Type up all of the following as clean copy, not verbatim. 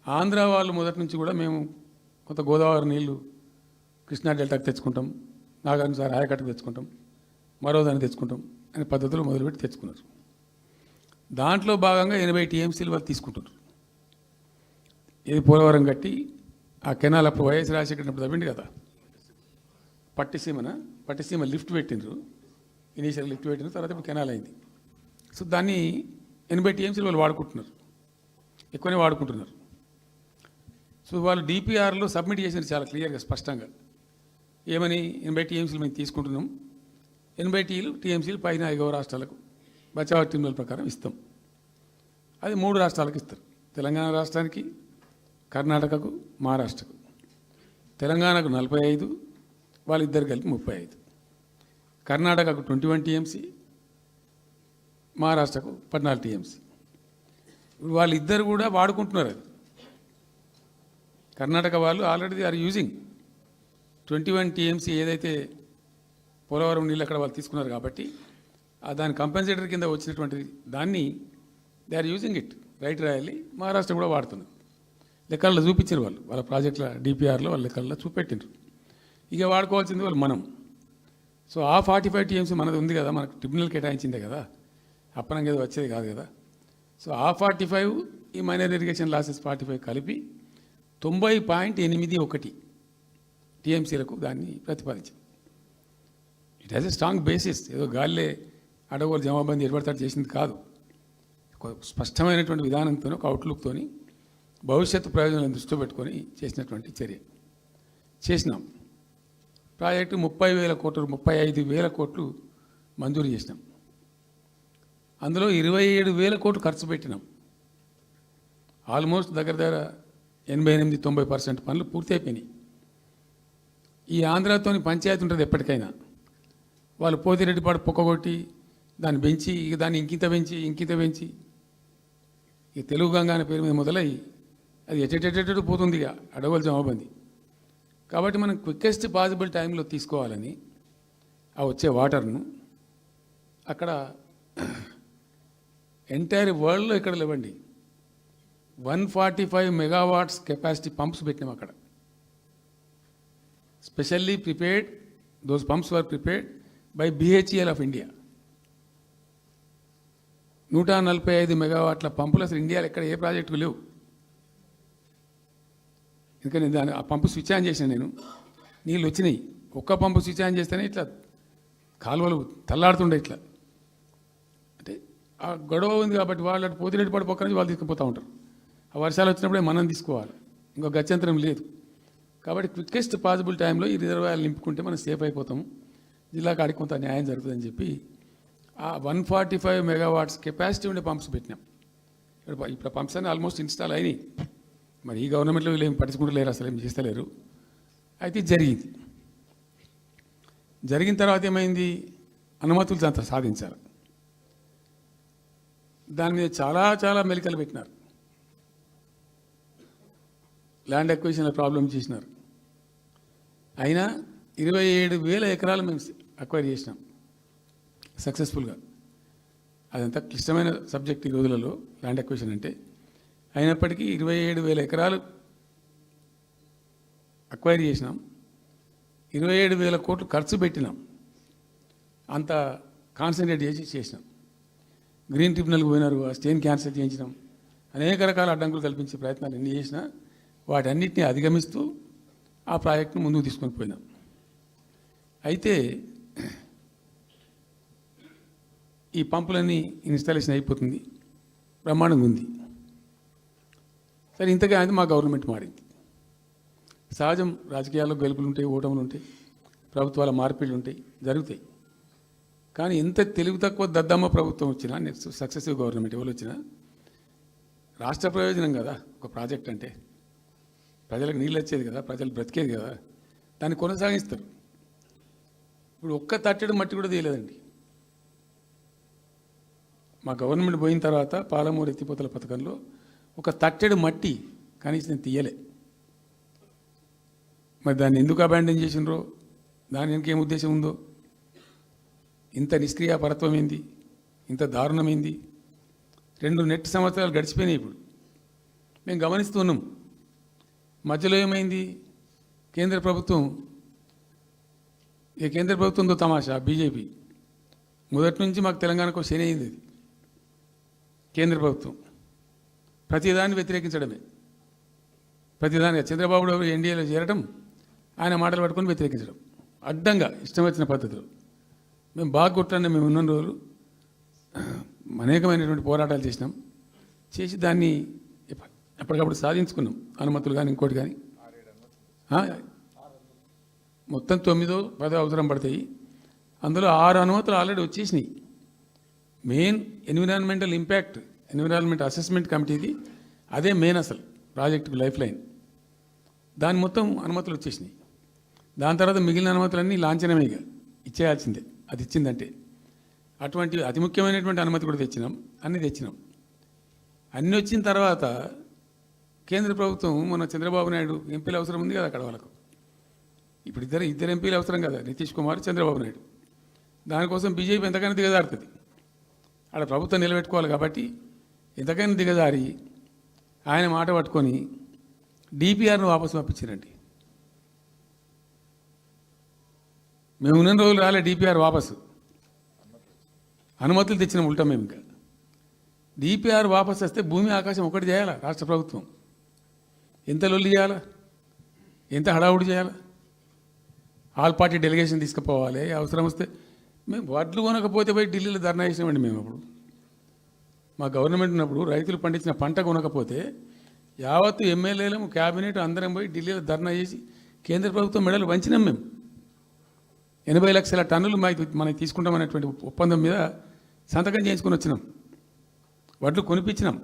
ఆంధ్ర వాళ్ళు మొదటి నుంచి కూడా మేము కొంత గోదావరి నీళ్లు కృష్ణా డెల్టాకి తెచ్చుకుంటాం, నాగార్జున సార్ ఆయకట్టుకు తెచ్చుకుంటాం, మరో దాన్ని తెచ్చుకుంటాం అనే పద్ధతులు మొదలుపెట్టి తెచ్చుకున్నారు. దాంట్లో భాగంగా 80 టీఎంసీలు వాళ్ళు తీసుకుంటున్నారు. ఇది పోలవరం కట్టి ఆ కెనాల్ అప్పుడు వైఎస్ రాజశేఖర్ తవ్విండి కదా, పట్టిసీమ లిఫ్ట్ పెట్టిండ్రు, ఇనీషియల్ లిఫ్ట్ పెట్టిన తర్వాత ఇప్పుడు కెనాల్ అయింది. సో దాన్ని 80 టీఎంసీలు వాళ్ళు వాడుకుంటున్నారు, ఎక్కువనే వాడుకుంటున్నారు. సో వాళ్ళు డిపిఆర్లో సబ్మిట్ చేసినారు చాలా క్లియర్గా స్పష్టంగా ఏమని 80 టీఎంసీలు మేము తీసుకుంటున్నాం, 80 టీఎంసీలు పైన 5 రాష్ట్రాలకు బచావ్ టీంల ప్రకారం ఇస్తాం. అది 3 రాష్ట్రాలకు ఇస్తారు, తెలంగాణ రాష్ట్రానికి, కర్ణాటకకు, మహారాష్ట్రకు. తెలంగాణకు 45, వాళ్ళిద్దరు కలిపి 35, కర్ణాటకకు 21 టీఎంసీ, మహారాష్ట్రకు 14 టీఎంసీ. ఇప్పుడు వాళ్ళిద్దరు కూడా వాడుకుంటున్నారు. అది కర్ణాటక వాళ్ళు ఆల్రెడీ ఆర్ యూజింగ్ 21 టీఎంసీ ఏదైతే పోలవరం నీళ్ళు అక్కడ వాళ్ళు తీసుకున్నారు కాబట్టి దాని కంపెన్సేటర్ కింద వచ్చినటువంటిది దాన్ని they are using it. Right రాయాలి, మహారాష్ట్ర కూడా వాడుతున్నారు. లెక్కల్లో చూపించారు వాళ్ళు, వాళ్ళ ప్రాజెక్టుల డిపిఆర్లో వాళ్ళ లెక్కల్లో చూపెట్టినారు. ఇక వాడుకోవాల్సింది వాళ్ళు మనం. సో ఆ 45 టీఎంసీ మనది ఉంది కదా, మనకు ట్రిబ్యునల్ కేటాయించిందే కదా, అప్పనంగా ఏదో వచ్చేది కాదు కదా. సో ఆ 45 ఈ మైనర్ ఇరిగేషన్ లాసెస్ 45 కలిపి 90.81 టీఎంసీలకు దాన్ని ప్రతిపాదించింది. It has a strong basis. ఏదో గాలిలే అడవులు జమాబందీ ఏర్పడతాడు చేసింది కాదు, స్పష్టమైనటువంటి విధానంతో ఒక అవుట్లుక్తో భవిష్యత్తు ప్రయోజనాలను దృష్టిలో పెట్టుకొని చేసినటువంటి చర్య. చేసినాం. ప్రాజెక్టు 30,000 కోట్లు 35,000 కోట్లు మంజూరు చేసినాం. అందులో 27,000 కోట్లు ఖర్చు పెట్టినాం. ఆల్మోస్ట్ దగ్గర 88-90% పనులు పూర్తి అయిపోయినాయి. ఈ ఆంధ్రాతోని పంచాయతీ ఉంటుంది ఎప్పటికైనా. వాళ్ళు పోతిరెడ్డిపాడు పొక్కగొట్టి దాన్ని పెంచి దాన్ని ఇంకింత పెంచి ఈ తెలుగు గంగా అనే పేరు మీద మొదలై అది ఎటెటెటెటు పోతుంది ఇక అడవుల జమాబంది. కాబట్టి మనం క్విక్కెస్ట్ పాసిబుల్ టైంలో తీసుకోవాలని ఆ వచ్చే వాటర్ను అక్కడ ఎంటైర్ వరల్డ్లో ఇక్కడ లేవండి 145 మెగావాట్స్ కెపాసిటీ పంప్స్ పెట్టినాం అక్కడ. Specially prepared, those pumps were prepared by BHEL of India. 145 మెగావాట్ల పంపులు అసలు ఇండియాలో ఎక్కడ ఏ ప్రాజెక్టుకు లేవు. ఎందుకని దాని ఆ పంపు స్విచ్ ఆన్ చేసిన నేను, నీళ్ళు వచ్చినాయి. ఒక్క పంపు స్విచ్ ఆన్ చేస్తేనే ఇట్లా కాలువలు తల్లాడుతుండే ఇట్లా. అంటే ఆ గొడవ ఉంది కాబట్టి వాళ్ళు అటు పోతిరెడ్డి పడి పక్క నుంచి వాళ్ళు తీసుకుపోతూ ఉంటారు. ఆ వర్షాలు వచ్చినప్పుడే మనం తీసుకోవాలి, ఇంకో గత్యంతరం లేదు. కాబట్టి క్విక్కెస్ట్ పాసిబుల్ టైంలో ఈ రిజర్వాయర్లు నింపుకుంటే మనం సేఫ్ అయిపోతాము, జిల్లా కాడికి కొంత న్యాయం జరుగుతుందని చెప్పి ఆ 145 మెగావాట్స్ కెపాసిటీ ఉండే పంప్స్ పెట్టినాం. ఇప్పుడు పంప్స్ అన్నీ ఆల్మోస్ట్ ఇన్స్టాల్ అయినాయి. మరి ఈ గవర్నమెంట్లో వీళ్ళు ఏం పట్టించుకుంటలేరు, అసలు ఏం చేస్తలేరు. అయితే జరిగిన తర్వాత ఏమైంది, అనుమతులు అంత సాధించాలి. దాని మీద చాలా మెలికలు పెట్టినారు. ల్యాండ్ అక్విజిషన్ల ప్రాబ్లం చేసినారు. అయినా 27,000 ఎకరాలు మేము అక్వైర్ చేసినాం సక్సెస్ఫుల్గా. అదంతా క్లిష్టమైన సబ్జెక్ట్ ఈ రోజులలో ల్యాండ్ అక్విజిషన్ అంటే. అయినప్పటికీ 27,000 ఎకరాలు అక్వైర్ చేసినాం, 27,000 కోట్లు ఖర్చు పెట్టినాం. అంత కాన్సన్ట్రేట్ చేసినాం. గ్రీన్ ట్రిబ్యునల్కి పోయినారు, ఆ స్టేని క్యాన్సిల్ చేయించినాం. అనేక రకాల అడ్డంకులు కల్పించే ప్రయత్నాలు ఎన్ని చేసినా వాటన్నిటిని అధిగమిస్తూ ఆ ప్రాజెక్టును ముందుకు తీసుకొని పోయినాం. అయితే ఈ పంపులన్నీ ఇన్స్టాలేషన్ అయిపోతుంది, బ్రహ్మాండంగా ఉంది. సరే, ఇంతగా అది మా గవర్నమెంట్ మారింది. సహజం, రాజకీయాల్లో గెలుపులు ఉంటాయి, ఓటములు ఉంటాయి, ప్రభుత్వాల మార్పిళ్ళు ఉంటాయి, జరుగుతాయి. కానీ ఎంత తెలివి తక్కువ దద్దమ్మ ప్రభుత్వం వచ్చినా, నెక్స్ట్ సక్సెసివ్ గవర్నమెంట్ ఎవరు వచ్చినా రాష్ట్ర ప్రయోజనం కదా ఒక ప్రాజెక్ట్ అంటే. ప్రజలకు నీళ్ళు వచ్చేది కదా, ప్రజలు బ్రతికేది కదా, దాన్ని కొనసాగిస్తారు. ఇప్పుడు ఒక్క తట్టెడు మట్టి కూడా తీయలేదండి. మా గవర్నమెంట్ పోయిన తర్వాత పాలమూరు ఎత్తిపోతల పథకంలో ఒక తట్టెడు మట్టి కనీసం తీయలే. మరి దాన్ని ఎందుకు అబాండన్ చేసినరో, దాని వెనక ఏం ఉద్దేశం ఉందో, ఇంత నిష్క్రియాపరత్వం ఏంది, ఇంత దారుణమైంది. 2 నెట్ సంవత్సరాలు గడిచిపోయినాయి. ఇప్పుడు మేము గమనిస్తున్నాం. మధ్యలో ఏమైంది? కేంద్ర ప్రభుత్వం, కేంద్ర ప్రభుత్వంతో తమాషా బీజేపీ మొదటి నుంచి మాకు తెలంగాణకు శని అయింది. అది కేంద్ర ప్రభుత్వం ప్రతిదాన్ని వ్యతిరేకించడమే. ప్రతిదానిగా చంద్రబాబు ఎన్డీఏలో చేరడం, ఆయన మాటలు పట్టుకొని వ్యతిరేకించడం, అడ్డంగా ఇష్టం వచ్చిన పద్ధతిలో. మేము బాగా కొట్టాను. మేము ఉన్న రోజులు అనేకమైనటువంటి పోరాటాలు చేసి దాన్ని ఎప్పటికప్పుడు సాధించుకున్నాం. అనుమతులు కానీ ఇంకోటి కానీ మొత్తం 9-10 అవసరం పడతాయి. అందులో 6 అనుమతులు ఆల్రెడీ వచ్చేసినాయి. Main environmental impact, environment assessment కమిటీది అదే మెయిన్ అసలు ప్రాజెక్టుకు లైఫ్ లైన్. దాని మొత్తం అనుమతులు వచ్చేసినాయి. దాని తర్వాత మిగిలిన అనుమతులన్నీ లాంఛనమేగా ఇచ్చేయాల్సిందే, అది ఇచ్చిందంటే. అటువంటి అతి ముఖ్యమైనటువంటి అనుమతి కూడా తెచ్చినాం, అన్నీ తెచ్చినాం. అన్నీ వచ్చిన తర్వాత కేంద్ర ప్రభుత్వం మన చంద్రబాబు నాయుడు ఎంపీలు అవసరం ఉంది కదా అక్కడ వాళ్ళకు. ఇప్పుడు ఇద్దరు ఎంపీలు అవసరం కదా, నితీష్ కుమార్, చంద్రబాబు నాయుడు. దానికోసం బీజేపీ ఎంతకైనా దిగజారుతుంది. ఆడ ప్రభుత్వం నిలబెట్టుకోవాలి కాబట్టి ఎంతకైనా దిగజారి ఆయన మాట పట్టుకొని డిపిఆర్ను వాపసు పంపించారండి. మేము ఉన్న రోజులు రాలే డిపిఆర్ వాపసు, అనుమతులు తెచ్చిన ఉంటాం మేము. ఇంకా డిపిఆర్ వాపసు వస్తే భూమి ఆకాశం ఒకటి చేయాలా రాష్ట్ర ప్రభుత్వం? ఎంత లొల్లి చేయాలా, ఎంత హడావుడి చేయాలా? ఆల్ పార్టీ డెలిగేషన్ తీసుకుపోవాలి. అవసరం వస్తే మేము వడ్లు కొనకపోతే పోయి ఢిల్లీలో ధర్నా చేసామండి. మేము అప్పుడు మా గవర్నమెంట్ ఉన్నప్పుడు రైతులు పండించిన పంట కొనకపోతే యావత్తు ఎమ్మెల్యేలు, క్యాబినెట్ అందరం పోయి ఢిల్లీలో ధర్నా చేసి కేంద్ర ప్రభుత్వం మెడలు వంచినాం. మేము 80 లక్షల టన్నులు మనకి తీసుకుంటామనేటువంటి ఒప్పందం మీద సంతకం చేయించుకొని వచ్చినాం. వడ్లు కొనిపించినాం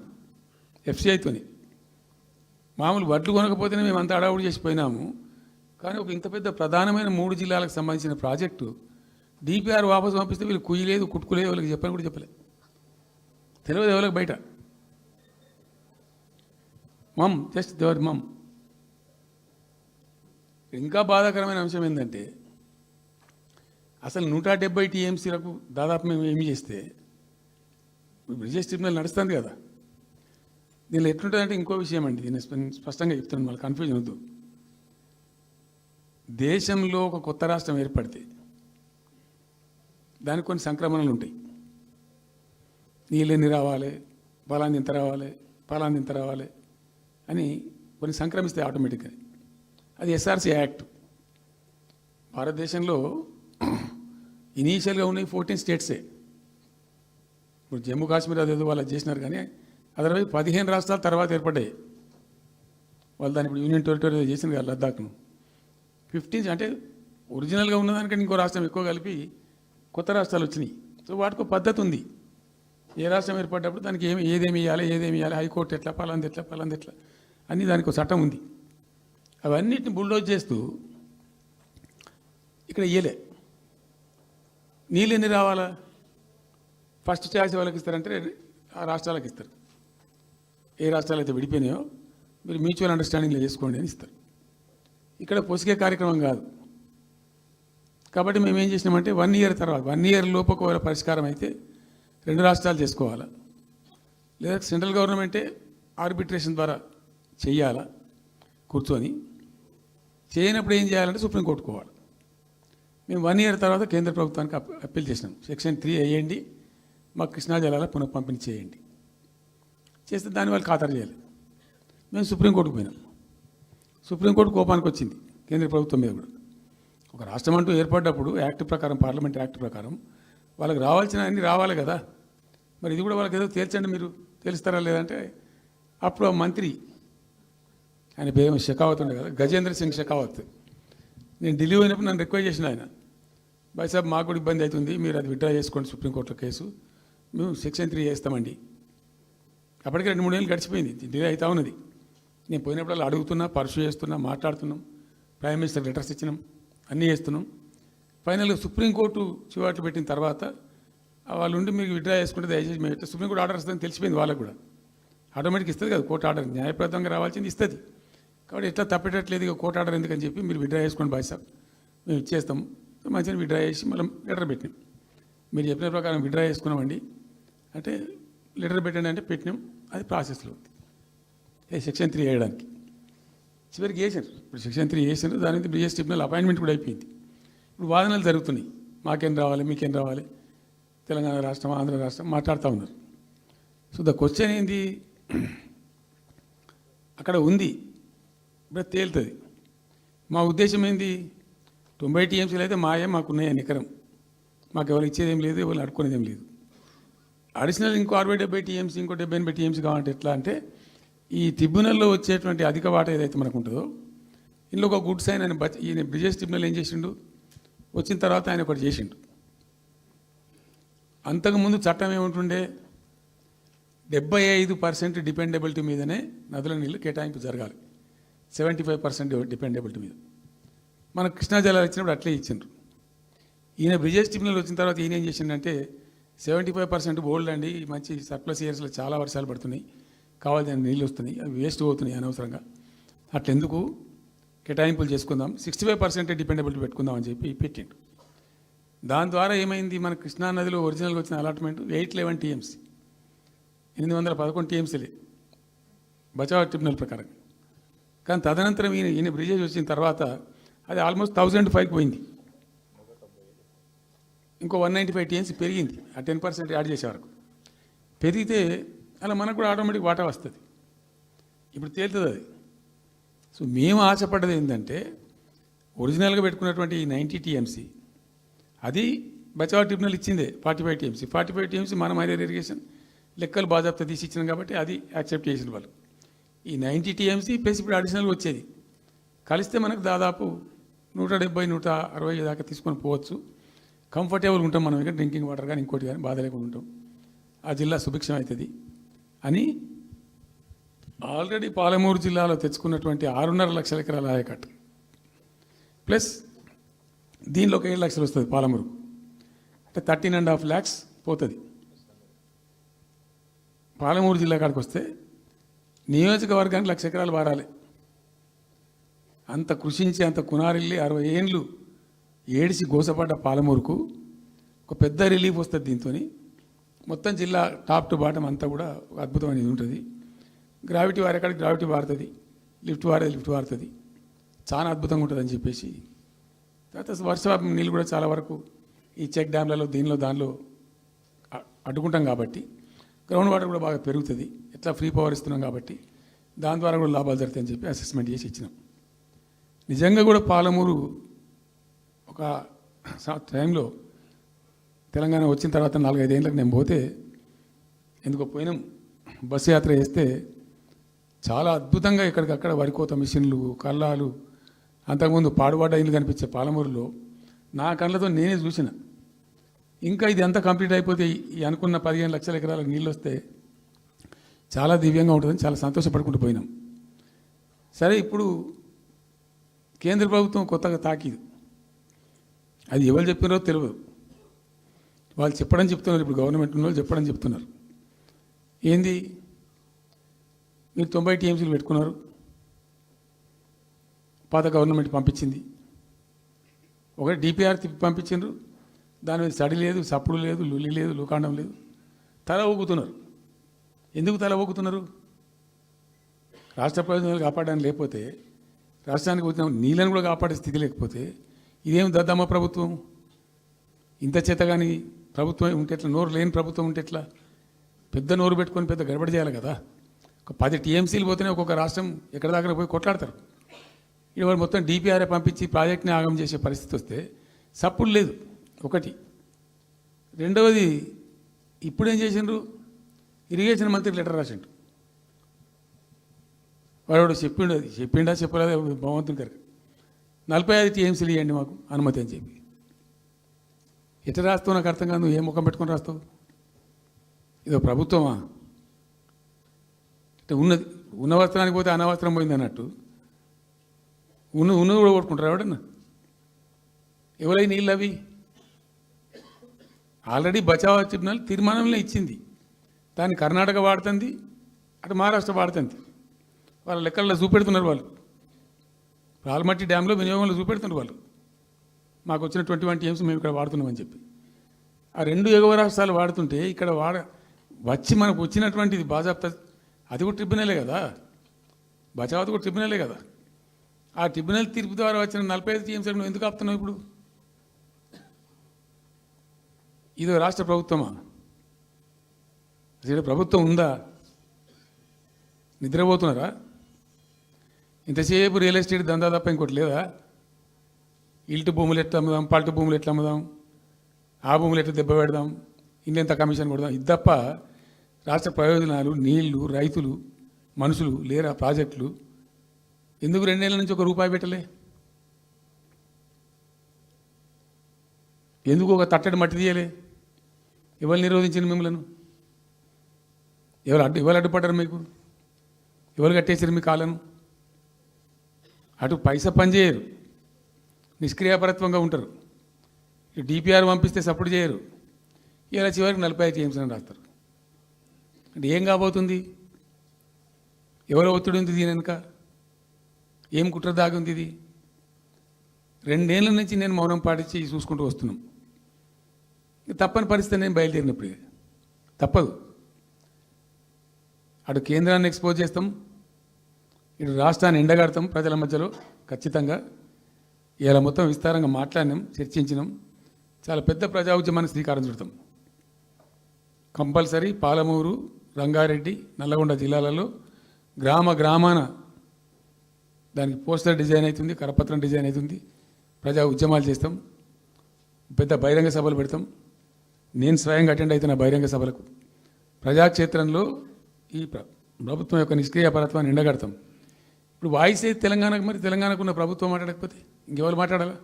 ఎఫ్సిఐతోని. మామూలు వడ్లు కొనకపోతేనే మేము అంత అడావుడు చేసిపోయినాము. కానీ ఒక ఇంత పెద్ద ప్రధానమైన 3 జిల్లాలకు సంబంధించిన ప్రాజెక్టు డిపిఆర్ వాపసు పంపిస్తే వీళ్ళు కుయ్యలేదు, కుట్టుకోలేదు, వాళ్ళకి చెప్పని కూడా చెప్పలేదు. తెలియదు ఎవరికి బయట. జస్ట్ దేవర్ మమ్. ఇంకా బాధాకరమైన అంశం ఏంటంటే అసలు 170 టీఎంసీలకు దాదాపు మేము ఏమి చేస్తే బ్రిజెస్ ట్రిబ్యునల్ నడుస్తుంది కదా. దీనిలో ఎట్లుంటుందంటే ఇంకో విషయం అండి, దీన్ని స్పష్టంగా చెప్తున్నాను, మళ్ళీ కన్ఫ్యూజన్ వద్దు. దేశంలో ఒక కొత్త రాష్ట్రం ఏర్పడితే దానికి కొన్ని సంక్రమణలు ఉంటాయి. నీళ్ళెన్ని రావాలి, పలాంది ఇంత రావాలి, పలాంది ఇంత రావాలి అని కొన్ని సంక్రమిస్తాయి ఆటోమేటిక్గా. అది ఎస్ఆర్సీ యాక్ట్. భారతదేశంలో ఇనీషియల్గా ఉన్నాయి 14 స్టేట్సే. ఇప్పుడు జమ్మూ కాశ్మీర్ అదేదో వాళ్ళు చేసినారు, కానీ అదర్వైజ్ 15 రాష్ట్రాలు తర్వాత ఏర్పడ్డాయి. వాళ్ళు దాన్ని ఇప్పుడు యూనియన్ టెరిటరీ చేసింది కదా లద్దాఖ్ను. 15 అంటే ఒరిజినల్గా ఉన్నదానికంటే ఇంకో రాష్ట్రం ఎక్కువ కలిపి కొత్త రాష్ట్రాలు వచ్చినాయి. సో వాటికి పద్ధతి ఉంది. ఏ రాష్ట్రం ఏర్పడ్డప్పుడు దానికి ఏదేమి ఇవ్వాలి, హైకోర్టు ఎట్లా, పలాంది ఎట్లా అన్నీ దానికి ఒక చట్టం ఉంది. అవన్నిటిని బుల్డోజ్ చేస్తూ ఇక్కడ ఇయ్యలే. నీళ్ళు ఎన్ని రావాలా? ఫస్ట్ ఛాయిస్ వాళ్ళకి ఇస్తారంటే ఆ రాష్ట్రాలకు ఇస్తారు. ఏ రాష్ట్రాలు అయితే విడిపోయినాయో మీరు మ్యూచువల్ అండర్స్టాండింగ్లో చేసుకోండి అని ఇస్తారు. ఇక్కడ పొసిగే కార్యక్రమం కాదు. కాబట్టి మేము ఏం చేసినామంటే 1 ఇయర్ తర్వాత, 1 ఇయర్ లోపు ఒకవేళ పరిష్కారం అయితే 2 రాష్ట్రాలు చేసుకోవాలా, లేదా సెంట్రల్ గవర్నమెంటే ఆర్బిట్రేషన్ ద్వారా చెయ్యాలా కూర్చొని. చేయనప్పుడు ఏం చేయాలంటే సుప్రీంకోర్టు కోవాలి. మేము 1 ఇయర్ తర్వాత కేంద్ర ప్రభుత్వానికి అప్పీల్ చేసినాం. సెక్షన్ 3 వేయండి, మాకు కృష్ణా జలాల పునఃపంపిణీ చేయండి. చేస్తే దాని వాళ్ళు ఖాతరు చేయాలి. మేము సుప్రీంకోర్టుకు పోయినాం. సుప్రీంకోర్టు కోపానికి వచ్చింది కేంద్ర ప్రభుత్వం మీద కూడా. ఒక రాష్ట్రం అంటూ ఏర్పడ్డప్పుడు యాక్ట్ ప్రకారం, పార్లమెంట్ యాక్ట్ ప్రకారం వాళ్ళకి రావాల్సిన అన్నీ రావాలి కదా. మరి ఇది కూడా వాళ్ళకి ఏదో తేల్చండి, మీరు తెలుస్తారా లేదంటే అప్పుడు ఆ మంత్రి, ఆయన పేరు షెకావత్ ఉండే కదా, గజేంద్ర సింగ్ షెకావత్. నేను ఢిల్లీ పోయినప్పుడు నన్ను రిక్వెస్ట్ చేసిన ఆయన, భాయ్ సాబ్ మాకు కూడా ఇబ్బంది అవుతుంది, మీరు అది విత్డ్రా చేసుకోండి సుప్రీంకోర్టులో కేసు, మేము సెక్షన్ 3 చేస్తామండి. అప్పటికే 2-3 ఏళ్ళు గడిచిపోయింది, డిలే అవుతా ఉన్నది. నేను పోయినప్పుడు అడుగుతున్నా, పర్సూ చేస్తున్నా, మాట్లాడుతున్నాం, ప్రైమ్ మినిస్టర్ లెటర్స్ ఇచ్చినాం, అన్నీ చేస్తున్నాం. ఫైనల్గా సుప్రీంకోర్టు చివాట్లు పెట్టిన తర్వాత వాళ్ళు ఉండి మీకు విత్డ్రా చేసుకుంటే దయచేసి మేము సుప్రీంకోర్టు ఆర్డర్ ఇస్తుందని తెలిసిపోయింది వాళ్ళకు కూడా. ఆటోమేటిక్ ఇస్తుంది కదా కోర్టు ఆర్డర్, న్యాయప్రదంగా రావాల్సింది ఇస్తుంది. కాబట్టి ఎట్లా తప్పేటట్లేదు ఇక కోర్టు ఆర్డర్ ఎందుకని చెప్పి మీరు విత్డ్రా చేసుకోండి భాయ్ సాబ్, మేము ఇచ్చేస్తాం. మంచిగా విత్డ్రా చేసి మళ్ళీ లెటర్ పెట్టినాం. మీరు చెప్పిన ప్రకారం విత్డ్రా చేసుకున్నామండి అంటే లెటర్ పెట్టండి అంటే పెట్టినాం. అది ప్రాసెస్లో ఉంది. సెక్షన్ 3 వేయడానికి. చివరికి వేసారు. ఇప్పుడు సెక్షన్ 3 వేసారు. దాని మీద బ్రిజేష్ ట్రిబ్యునల్ అపాయింట్మెంట్ కూడా అయిపోయింది. ఇప్పుడు వాదనలు జరుగుతున్నాయి. మాకేం రావాలి, మీకేం రావాలి, తెలంగాణ రాష్ట్రం, ఆంధ్ర రాష్ట్రం మాట్లాడుతూ ఉన్నారు. సో ద క్వశ్చన్ ఏంది, అక్కడ ఉంది, ఇప్పుడు తేలుతుంది. మా ఉద్దేశం ఏంది, 90 టీఎంసీలు అయితే మాకున్నాయి నికరం, మాకు ఎవరు ఇచ్చేదేం లేదు, ఎవరు అడుక్కునేదేం లేదు. అడిషనల్ ఇంకో 60-70 టీఎంసీ, ఇంకో 70-80 టీఎంసీ కావాలంటే ఎట్లా అంటే, ఈ ట్రిబ్యునల్లో వచ్చేటువంటి అధిక వాటా ఏదైతే మనకు ఉంటుందో, ఇందులో ఒక గుడ్ సైన్ అని ఈయన బ్రిజేష్ ట్రిబ్యునల్ ఏం చేసిండు, వచ్చిన తర్వాత ఆయన ఒకటి చేసిండు. అంతకుముందు చట్టం ఏముంటుండే, 75% డిపెండబిలిటీ మీదనే నదుల నీళ్ళు కేటాయింపు జరగాలి, 75% డిపెండబిలిటీ మీద. మనకు కృష్ణా జలాలు ఇచ్చినప్పుడు అట్లే ఇచ్చిండ్రు. ఈయన బ్రిజేష్ ట్రిబ్యునల్ వచ్చిన తర్వాత ఈయన ఏం చేసిండంటే, 75% బోల్డ్ అండి, మంచి సర్ప్లస్ ఇయర్స్లో చాలా వర్షాలు పడుతున్నాయి, కావాల్సిన నీళ్ళు వస్తున్నాయి, అవి వేస్ట్ అవుతున్నాయి అనవసరంగా, అట్లెందుకు కేటాయింపులు చేసుకుందాం, 65% డిపెండబిలిటీ పెట్టుకుందాం అని చెప్పి పెట్టిండు. దాని ద్వారా ఏమైంది, మన కృష్ణా నదిలో ఒరిజినల్గా వచ్చిన అలాట్మెంట్ 811 టీఎంసీ, 811 టీఎంసీలే బచావ్ ట్రిబ్యునల్ ప్రకారం. కానీ తదనంతరం ఈయన బ్రిజేష్ వచ్చిన తర్వాత అది ఆల్మోస్ట్ 1005కి పోయింది. ఇంకో 195 టీఎంసీ పెరిగింది, ఆ 10% యాడ్ చేసే వరకు పెరిగితే అలా మనకు కూడా ఆటోమేటిక్ వాటా వస్తుంది. ఇప్పుడు తేలుతుంది అది. సో మేము ఆశపడ్డది ఏంటంటే, ఒరిజినల్గా పెట్టుకున్నటువంటి ఈ 90 టీఎంసీ అది బచావ్ ట్రిబ్యునల్ ఇచ్చిందే 45 టీఎంసీ. 45 టీఎంసీ మనం హైయర్ ఇరిగేషన్ లెక్కలు బాజాప్తా తీసి ఇచ్చినాం కాబట్టి అది యాక్సెప్ట్ చేసిన వాళ్ళు. ఈ 90 టీఎంసీ ప్లస్ ఇప్పుడు అడిషనల్గా వచ్చేది కలిస్తే మనకు దాదాపు 170-160 దాకా తీసుకొని పోవచ్చు. కంఫర్టబుల్గా ఉంటాం మనం, ఇక్కడ డ్రింకింగ్ వాటర్ కానీ ఇంకోటి కానీ బాధ లేకుండా ఉంటాం, ఆ జిల్లా సుభిక్షం అవుతుంది అని ఆల్రెడీ పాలమూరు జిల్లాలో తెచ్చుకున్నటువంటి 6.5 లక్షల ఎకరాల ఆయకట్టు ప్లస్ దీనిలో ఒక 7 లక్షలు వస్తుంది పాలమూరు, అంటే 13.5 lakhs పోతుంది. పాలమూరు జిల్లా కాడికి వస్తే నియోజకవర్గానికి 1,00,000 ఎకరాలు వారాలి. అంత కృషించి అంత కునారిల్లి 60 ఏండ్లు ఏడిసి గోసపడ్డ పాలమూరుకు ఒక పెద్ద రిలీఫ్ వస్తుంది. దీంతో మొత్తం జిల్లా టాప్ టు బాటం అంతా కూడా అద్భుతమైనది ఉంటుంది. గ్రావిటీ వారేకాడికి గ్రావిటీ వారుతుంది, లిఫ్ట్ వారుతుంది, చాలా అద్భుతంగా ఉంటుంది అని చెప్పేసి. తర్వాత వర్ష నీళ్ళు కూడా చాలా వరకు ఈ చెక్ డ్యామ్లలో దానిలో అడ్డుకుంటాం కాబట్టి గ్రౌండ్ వాటర్ కూడా బాగా పెరుగుతుంది. ఎట్లా ఫ్రీ పవర్ ఇస్తున్నాం కాబట్టి దాని ద్వారా కూడా లాభాలు జరుగుతాయని చెప్పి అసెస్మెంట్ చేసి ఇచ్చినాం. నిజంగా కూడా పాలమూరు ఒక టైంలో తెలంగాణ వచ్చిన తర్వాత 4-5 ఏళ్ళకి నేను పోతే, ఎందుకో పోయినాం, బస్సు యాత్ర చేస్తే చాలా అద్భుతంగా ఎక్కడికక్కడ వరికోత మిషన్లు, కల్లాలు, అంతకుముందు పాడుబడ్డ ఇల్లు కనిపించే పాలమూరులో నా కళ్ళతో నేనే చూసిన. ఇంకా ఇది అంతా కంప్లీట్ అయిపోతే ఈ అనుకున్న 15 లక్షల ఎకరాలకు నీళ్ళు వస్తే చాలా దివ్యంగా ఉంటుందని చాలా సంతోషపడుకుంటూ పోయినాం. సరే, ఇప్పుడు కేంద్ర ప్రభుత్వం కొత్తగా తాకీదు, అది ఎవరు చెప్పినారో తెలియదు, వాళ్ళు చెప్తున్నారు. ఇప్పుడు గవర్నమెంట్ ఉన్న వాళ్ళు చెప్పడం చెప్తున్నారు. ఏంది, మీరు 90 టీఎంసీలు పెట్టుకున్నారు, పాత గవర్నమెంట్ పంపించింది, ఒకటి డిపిఆర్ తిప్పి పంపించిండ్రు, దాని మీద సడి లేదు, సప్పుడు లేదు, లులి లేదు, లూకాండం లేదు, తల ఊగుతున్నారు. ఎందుకు తల ఊగుతున్నారు? రాష్ట్ర ప్రయోజనాలు కాపాడడానికి లేకపోతే, రాష్ట్రానికి వచ్చిన నీళ్ళని కూడా కాపాడే స్థితి లేకపోతే ఇదేం దద్దమ్మ ప్రభుత్వం? ఇంత చేత కానీ ప్రభుత్వం ఉంటే ఎట్లా? నోరు లేని ప్రభుత్వం ఉంటే ఎట్లా? పెద్ద నోరు పెట్టుకొని పెద్ద గడబడి చేయాలి కదా. ఒక 10 టీఎంసీలు పోతేనే ఒక్కొక్క రాష్ట్రం ఎక్కడ దగ్గర పోయి కొట్లాడతారు. ఇవాళ మొత్తం డిపిఆర్ఏ పంపించి ప్రాజెక్ట్ని ఆగం చేసే పరిస్థితి వస్తే సప్పుడు లేదు ఒకటి. రెండవది, ఇప్పుడేం చేసిండ్రు, ఇరిగేషన్ మంత్రి లెటర్ రాసిండు. వాడు చెప్పిండా చెప్పలేదా భగవంతుని గారికి, 45 టీఎంసీలు ఇవ్వండి మాకు అనుమతి అని చెప్పి. ఎట్లా రాస్తావు నాకు అర్థం కాదు. నువ్వు ఏ ముఖం పెట్టుకొని రాస్తావు? ఇదో ప్రభుత్వమా? అంటే ఉన్న వస్త్రానికి పోతే అనవసరం పోయింది అన్నట్టు ఉన్నది కూడా కొట్టుకుంటారు ఎవడన్నా. ఎవరై నీళ్ళు అవి ఆల్రెడీ బచావ్ ట్రిబ్యునల్ తీర్మానంలో ఇచ్చింది, దాన్ని కర్ణాటక వాడుతుంది, అటు మహారాష్ట్ర వాడుతుంది. వాళ్ళ లెక్కల్లో చూపెడుతున్నారు వాళ్ళు. ఆల్మట్టి డ్యాంలో వినియోగంలో చూపెడుతున్నారు వాళ్ళు. మాకు వచ్చిన 21 టీఎంసీ మేము ఇక్కడ వాడుతున్నామని చెప్పి. ఆ 2 ఎగువ రాష్ట్రాలు వాడుతుంటే ఇక్కడ వచ్చి మనకు వచ్చినటువంటిది బాజాప్తా, అది కూడా ట్రిబ్యునలే కదా. బచావత్ కూడా ట్రిబ్యునలే కదా. ఆ ట్రిబ్యునల్ తీర్పు ద్వారా వచ్చిన 45 టీఎంసీలకు నువ్వు ఎందుకు ఆపుతున్నావు ఇప్పుడు? ఇదో రాష్ట్ర ప్రభుత్వమా? అసలు ప్రభుత్వం ఉందా? నిద్రపోతున్నారా? ఇంతసేపు రియల్ ఎస్టేట్ దందా తప్ప ఇంకోటి లేదా? ఇల్టు భూములు ఎట్లా అమ్ముదాం, పల్టు భూములు ఎట్లా అమ్ముదాం, ఆ భూములు ఎట్లా దెబ్బ పెడదాం, ఇంకెంత కమిషన్ కొడదాం, ఇది తప్ప రాష్ట్ర ప్రయోజనాలు, నీళ్లు, రైతులు, మనుషులు లేరా? ప్రాజెక్టులు ఎందుకు 2 నెలల నుంచి ₹1 పెట్టలే? ఎందుకు ఒక తట్టడి మట్టి తీయలే? ఎవరు నిరోధించిన మిమ్మల్ని? ఎవరు అడ్డుపడ్డారు మీకు? ఎవరు కట్టేసారు మీ కాళ్ళను? అటు పైసా పనిచేయరు, నిష్క్రియాపరత్వంగా ఉంటారు. డిపిఆర్ పంపిస్తే సపోర్ట్ చేయరు. ఇలా చివరికి 45 టీఎంసీ అని రాస్తారు. అంటే ఏం కాబోతుంది? ఎవరు ఒత్తిడి ఉంది దీని వెనుక? ఏం కుట్ర దాగి ఉంది ఇది? 2 ఏళ్ళ నుంచి నేను మౌనం పాటించి చూసుకుంటూ వస్తున్నాం. తప్పని పరిస్థితి నేను బయలుదేరినప్పుడు తప్పదు. అటు కేంద్రాన్ని ఎక్స్పోజ్ చేస్తాం, ఇటు రాష్ట్రాన్ని ఎండగడతాం ప్రజల మధ్యలో ఖచ్చితంగా. ఇలా మొత్తం విస్తారంగా మాట్లాడినాం, చర్చించినాం. చాలా పెద్ద ప్రజా ఉద్యమానికి శ్రీకారం చుడతాం. కంపల్సరీ పాలమూరు, రంగారెడ్డి, నల్లగొండ జిల్లాలలో గ్రామాన దానికి పోస్టర్ డిజైన్ అవుతుంది, కరపత్రం డిజైన్ అవుతుంది. ప్రజా ఉద్యమాలు చేస్తాం, పెద్ద బహిరంగ సభలు పెడతాం. నేను స్వయంగా అటెండ్ అవుతున్న బహిరంగ సభలకు. ప్రజాక్షేత్రంలో ఈ ప్రభుత్వం యొక్క నిష్క్రియాపరత్వాన్ని ఎండగడతాం. ఇప్పుడు వాయిస్ అయితే తెలంగాణకు, మరి తెలంగాణకు ఉన్న ప్రభుత్వం మాట్లాడకపోతే ఇంకెవరు మాట్లాడాలా?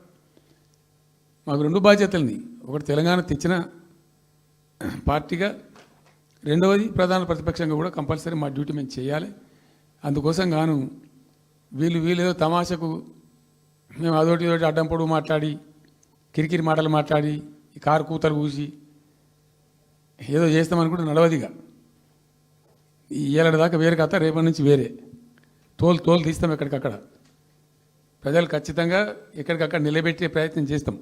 మాకు 2 బాధ్యతలని, ఒకటి తెలంగాణ తెచ్చిన పార్టీగా, రెండవది ప్రధాన ప్రతిపక్షంగా కూడా కంపల్సరీ మా డ్యూటీ మేము చేయాలి. అందుకోసం గాను వీళ్ళు ఏదో తమాషకు మేము అదోటి ఇదోటి అడ్డం పొడుగు మాట్లాడి, కిరికిరి మాటలు మాట్లాడి, ఈ కారు కూతలు కూసి ఏదో చేస్తామనుకుంటే నడవదిగా. ఏళ్ళ దాకా వేరే కథ, రేపటి నుంచి వేరే తోలు తీస్తాం ఎక్కడికక్కడ. ప్రజలు ఖచ్చితంగా ఎక్కడికక్కడ నిలబెట్టే ప్రయత్నం చేస్తాం.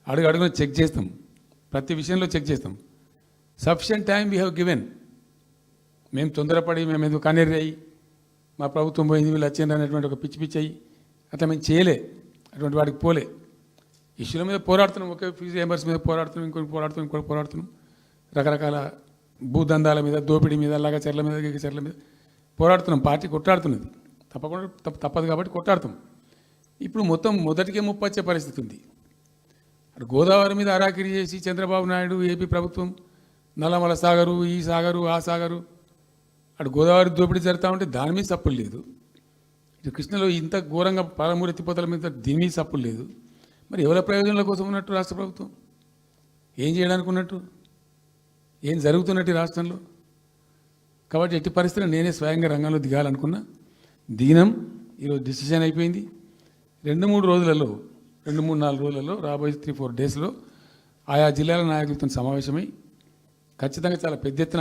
అడుగున చెక్ చేస్తాం, ప్రతి విషయంలో చెక్ చేస్తాం. Sufficient time we have given. మేము తొందరపడి మేము ఎందుకు కన్నెర్రి అయ్యి మా ప్రభుత్వం పోయింది వీళ్ళు వచ్చింది అనేటువంటి ఒక పిచ్చి అయ్యి అట్లా మేము చేయలే, అటువంటి వాడికి పోలే. ఇష్యూల మీద పోరాడుతున్నాం, ఒకే ఫీజు రియంబర్స్ మీద పోరాడుతున్నాం, ఇంకోటి పోరాడుతున్నాం. రకరకాల భూదందాల మీద, దోపిడీ మీద, చెర్ల మీద, చెర్ల మీద పోరాడుతున్నాం. పార్టీ కొట్లాడుతున్నది, తప్పకుండా తప్పదు కాబట్టి కొట్లాడుతాం. ఇప్పుడు మొత్తం మొదటికే ముప్పొచ్చే పరిస్థితి ఉంది. అటు గోదావరి మీద అరాకిరి చేసి చంద్రబాబు నాయుడు, ఏపీ ప్రభుత్వం నల్లమల సాగరు, ఈ సాగరు, ఆ సాగరు, అటు గోదావరి దోపిడీ జరుగుతూ ఉంటే దాని మీద సప్పులు లేదు. ఇటు కృష్ణలో ఇంత ఘోరంగా పాలమూరు ఎత్తిపోతల మీద దీని మీద సప్పులు లేదు. మరి ఎవరి ప్రయోజనాల కోసం ఉన్నట్టు రాష్ట్ర ప్రభుత్వం? ఏం చేయడానికి ఉన్నట్టు? ఏం జరుగుతున్నట్టు రాష్ట్రంలో? కాబట్టి ఎట్టి పరిస్థితుల్లో నేనే స్వయంగా రంగంలో దిగాలనుకున్నా. దిగినం. ఈరోజు డిసిషన్ అయిపోయింది. 2-3 రోజులలో, 2-3-4 రోజులలో, రాబోయే 3-4 డేస్లో ఆయా జిల్లాల నాయకులతో సమావేశమై ఖచ్చితంగా చాలా పెద్ద ఎత్తున